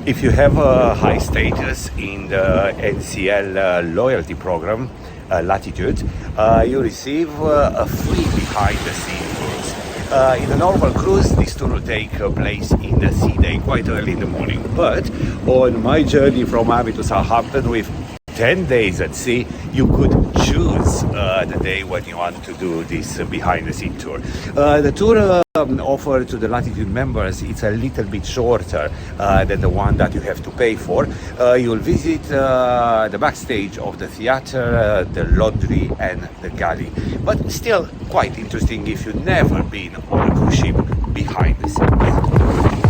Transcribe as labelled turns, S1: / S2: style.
S1: If you have a high status in the NCL loyalty program, Latitudes, you receive a free behind-the-scene cruise. In a normal cruise, this tour will take place in the sea day, quite early in the morning. But on my journey from Miami to Southampton with 10 days at sea, you could choose the day when you want to do this behind-the-scene tour. The tour offered to the Latitude members, it's a little bit shorter than the one that you have to pay for. You'll visit the backstage of the theater, the laundry and the galley. But still quite interesting if you've never been on a cruise ship behind the scenes.